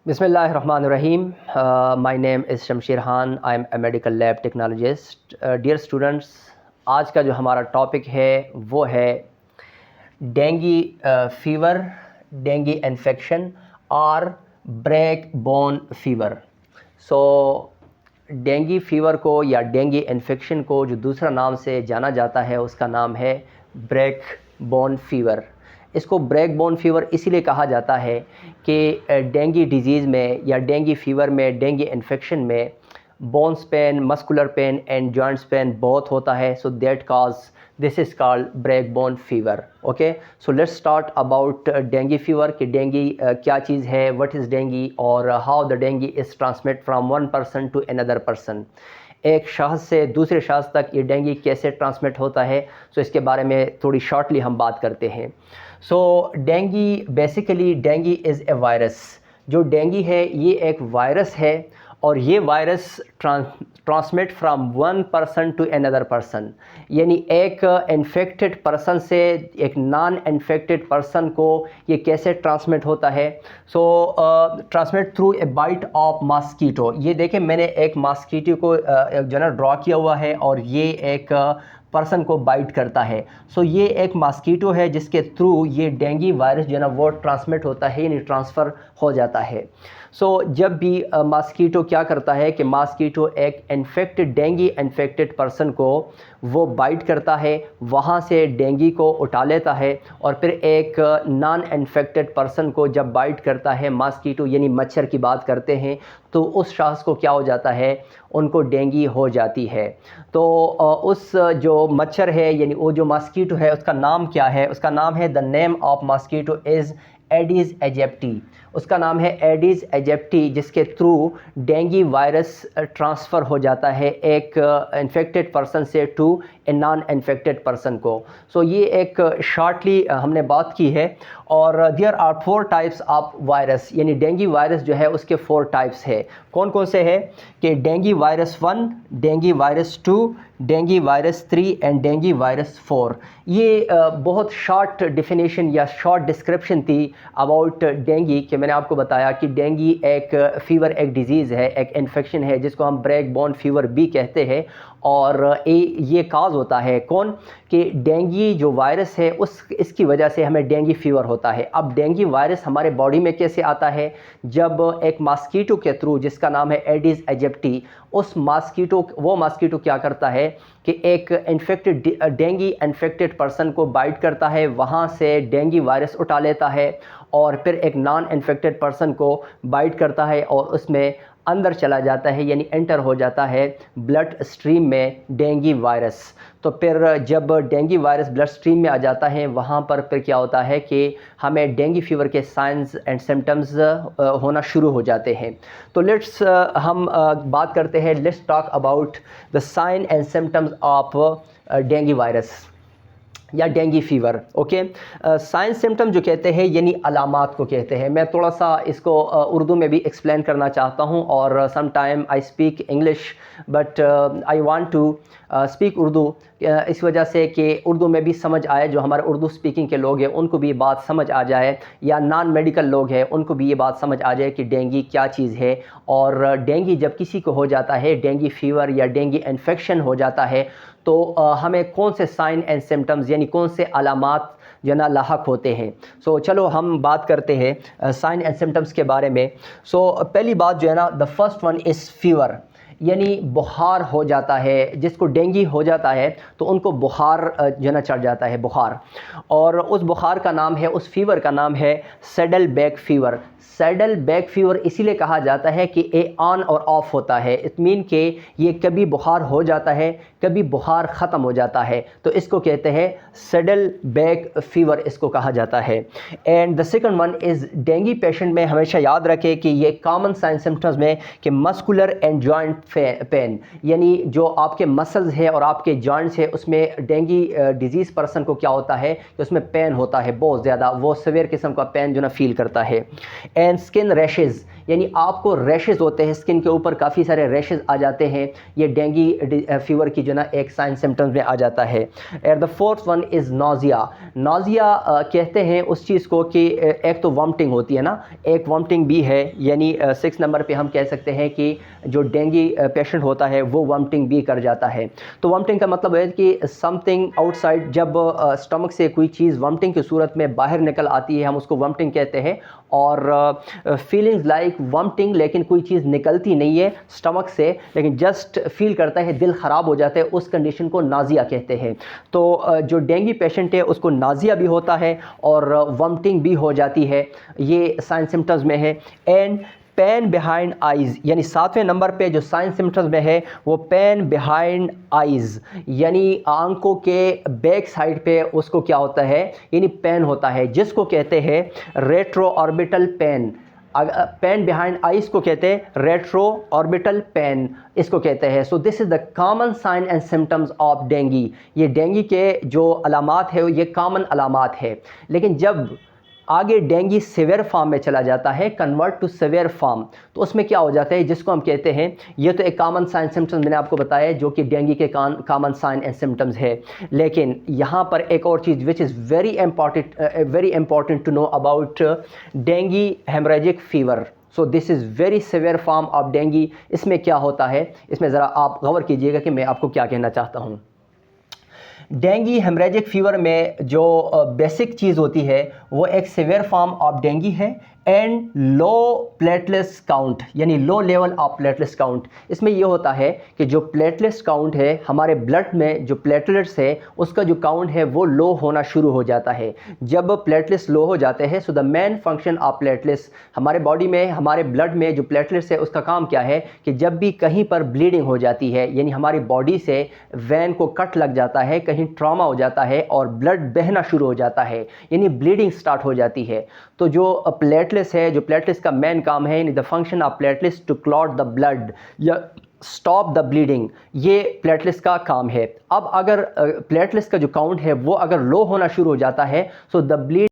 Bismillahirrahmanirrahim. My name is Shamsher Khan. I am a medical lab technologist. Dear students, आज का जो हमारा topic है वो है डेंगी फीवर, डेंगी इन्फेक्शन और ब्रेक बोन फीवर। सो डेंगी फीवर को या डेंगी इन्फेक्शन को जो दूसरा नाम से जाना जाता है उसका नाम है ब्रेक बोन फीवर। इसको ब्रेक बोन फीवर इसीलिए कहा जाता है कि डेंगी डिजीज़ में या डेंगी फीवर में, डेंगी इन्फेक्शन में bones pain, muscular pain and joints pain बहुत होता है। So that cause this is called break bone fever. Okay, so let's start about dengue fever कि डेंगी क्या चीज़ है, व्हाट इज़ डेंगी और how the dengue is transmit from one person to another person. एक शख्स से दूसरे शख्स तक ये डेंगी कैसे ट्रांसमिट होता है, सो इसके बारे में थोड़ी शॉर्टली हम बात करते हैं। So dengue basically dengue is a virus. जो डेंगी है ये एक वायरस है और ये virus transmit from one person to another person, यानी एक इन्फेक्टेड पर्सन से एक नॉन इन्फेक्टेड पर्सन को ये कैसे ट्रांसमिट होता है। So transmit through a bite of mosquito. ये देखें, मैंने एक मॉस्कीटो को जो है ड्रॉ किया हुआ है और ये एक पर्सन को बाइट करता है। सो ये एक मॉस्कीटो है जिसके थ्रू ये डेंगी वायरस जो है ना वो ट्रांसमिट होता है, यानी ट्रांसफ़र हो जाता है। सो जब भी मॉस्कीटो क्या करता है कि मॉस्कीटो एक इन्फेक्टेड डेंगी इन्फेक्टेड पर्सन को वो बाइट करता है, वहाँ से डेंगी को उठा लेता है और फिर एक नॉन इन्फेक्टेड पर्सन को जब बाइट करता है मॉस्कीटो, यानी मच्छर की बात करते हैं, तो उस शख्स को क्या हो जाता है, उनको डेंगी हो जाती है। तो उस जो मच्छर है यानी वो जो मॉस्कीटो है उसका नाम क्या है, उसका नाम है, the name of mosquito is Aedes aegypti. उसका नाम है एडिस एजिप्टी, जिसके थ्रू डेंगी वायरस ट्रांसफ़र हो जाता है एक इन्फेक्टेड पर्सन से to a non infected person को। सो ये एक शॉर्टली हमने बात की है। और there are 4 types of virus, यानी डेंगी वायरस जो है उसके 4 टाइप्स है। कौन कौन से हैं कि dinghy virus 1, dinghy virus 2, dinghy virus 3 and dinghy virus 4। ये बहुत शॉर्ट डिफिनेशन या शॉर्ट डिस्क्रिप्शन थी अबाउट डेंगी कि मैंने आपको बताया कि डेंगी एक फ़ीवर, एक डिज़ीज़ है, एक इन्फेक्शन है जिसको हम ब्रेक बोन फीवर भी कहते हैं। और ये काज होता है कौन कि डेंगी जो वायरस है इसकी वजह से हमें डेंगी फ़ीवर होता है। अब डेंगी वायरस हमारे बॉडी में कैसे आता है, जब एक मॉस्कीटो के थ्रू जिसका नाम है एडिस एजिप्टी, उस वो मॉस्कीटो क्या करता है कि एक इन्फेक्टेड डेंगी इन्फेक्टेड पर्सन को बाइट करता है, वहाँ से डेंगी वायरस उठा लेता है और फिर एक नॉन इन्फेक्टेड पर्सन को बाइट करता है और उसमें अंदर चला जाता है, यानी एंटर हो जाता है ब्लड स्ट्रीम में डेंगी वायरस। तो फिर जब डेंगी वायरस ब्लड स्ट्रीम में आ जाता है वहाँ पर फिर क्या होता है कि हमें डेंगी फीवर के साइंस एंड सिम्टम्स होना शुरू हो जाते हैं। तो लेट्स हम बात करते हैं, let's talk about the sign and symptoms of dengue virus या dengue fever. Okay, sign symptom जो कहते हैं यानी अलामात को कहते हैं। मैं थोड़ा सा इसको उर्दू में भी एक्सप्लेन करना चाहता हूँ और some time I speak English but I want to speak Urdu, इस वजह से कि उर्दू में भी समझ आए, जो हमारे उर्दू स्पीकिंग के लोग हैं उनको भी बात समझ आ जाए, या नॉन मेडिकल लोग हैं उनको भी ये बात समझ आ जाए कि डेंगी क्या चीज़ है। और डेंगी जब किसी को हो जाता है, डेंगी फ़ीवर या डेंगी इन्फेक्शन हो जाता है, तो हमें कौन से साइन एंड सिम्टम्स यानी कौन से अलामात जो ना लाहक होते हैं। सो चलो हम बात करते हैं साइन एंड सिम्टम्स के बारे में। सो पहली बात जो है ना, the first one is fever, यानी बुखार हो जाता है। जिसको डेंगी हो जाता है तो उनको बुखार जो ना चढ़ जाता है, बुखार। और उस बुखार का नाम है, उस फीवर का नाम है saddle back fever. Saddle back fever इसीलिए कहा जाता है कि ये ऑन और ऑफ होता है। इट मीन कि ये कभी बुखार हो जाता है, कभी बुखार ख़त्म हो जाता है, तो इसको कहते हैं सैडल बैक फ़ीवर, इसको कहा जाता है। And the second one is dinghy patient में हमेशा याद रखें कि ये कॉमन साइन सिम्टम्स में कि मस्कुलर एंड जॉइंट पेन, यानी जो आपके मसल्स है और आपके जॉइंट्स है उसमें डेंगी डिजीज़ पर्सन को क्या होता है कि उसमें पेन होता है बहुत ज़्यादा, वो सीवियर किस्म का पेन जो ना फील करता है। एंड स्किन रैशेज़, यानी आपको रैशेज़ होते हैं, स्किन के ऊपर काफ़ी सारे रैशेज़ आ जाते हैं, ये डेंगी फीवर की जो ना एक साइन सिम्टम्स में आ जाता है। And the fourth one is nausea. Nausea कहते हैं उस चीज़ को कि एक तो वॉमिटिंग होती है ना, एक वॉमिटिंग भी है, यानी 6 नंबर पे हम कह सकते हैं कि जो डेंगी पेशेंट होता है वो वॉमिटिंग भी कर जाता है। तो वॉमिटिंग का मतलब है कि समथिंग आउटसाइड, जब स्टमक से कोई चीज़ वॉमिटिंग की सूरत में बाहर निकल आती है, हम उसको वॉमिटिंग कहते हैं। और फीलिंग्स लाइक वॉमिटिंग, लेकिन कोई चीज़ निकलती नहीं है स्टमक से, लेकिन जस्ट फील करता है, दिल ख़राब हो जाता है, उस कंडीशन को नाज़िया कहते हैं। तो जो डेंगी पेशेंट है उसको नाज़िया भी होता है और वॉमिटिंग भी हो जाती है, ये साइन सिम्टम्स में है। एंड पेन बिहाइंड आइज़, यानी 7वें नंबर पे जो साइन सिम्टम्स में है वो पेन बिहाइंड आइज़, यानी आंखों के बैक साइड पे उसको क्या होता है, यानी पेन होता है, जिसको कहते हैं retro orbital pain. Pain behind eyes को कहते हैं रेट्रो ऑर्बिटल पेन, इसको कहते हैं। So this is the common sign and symptoms of dengue. ये डेंगी के जो अलामात है ये कॉमन अलामात है। लेकिन जब आगे डेंगी सीवियर फॉर्म में चला जाता है, कन्वर्ट टू सीवियर फॉर्म, तो उसमें क्या हो जाता है, जिसको हम कहते हैं, ये तो एक कॉमन साइन सिम्टम्स मैंने आपको बताया जो कि डेंगी के कॉमन साइन एंड सिम्टम्स है। लेकिन यहाँ पर एक और चीज़ which is very important to know about dengue haemorrhagic fever. So this is very severe form of dengue. इसमें क्या होता है, इसमें ज़रा आप गौर कीजिएगा कि मैं आपको क्या कहना चाहता हूँ। डेंगी हेमरेजिक फीवर में जो बेसिक चीज़ होती है वो एक सीवियर फॉर्म ऑफ डेंगी है एंड लो प्लेटलेट्स काउंट, यानी low level of platelets count. इसमें ये होता है कि जो प्लेटलेट्स काउंट है हमारे ब्लड में, जो प्लेटलेट्स है उसका जो काउंट है वो लो होना शुरू हो जाता है। जब प्लेटलेट्स लो हो जाते हैं, so the main function of platelets, हमारे बॉडी में, हमारे ब्लड में जो प्लेटलेट्स है उसका काम क्या है कि जब भी कहीं पर ब्लीडिंग हो जाती है, यानी हमारी बॉडी से वैन को कट लग जाता है, कहीं ट्रॉमा हो जाता है और ब्लड बहना शुरू हो जाता है, यानी ब्लीडिंग स्टार्ट हो जाती है, तो जो प्लेटलेट्स है, जो प्लेटलेट्स का मेन काम है, the function of platelets to clot the blood या स्टॉप द ब्लीडिंग, ये प्लेटलेट्स का काम है। अब अगर प्लेटलेट्स का जो काउंट है वो अगर लो होना शुरू हो जाता है, सो द ब्लीड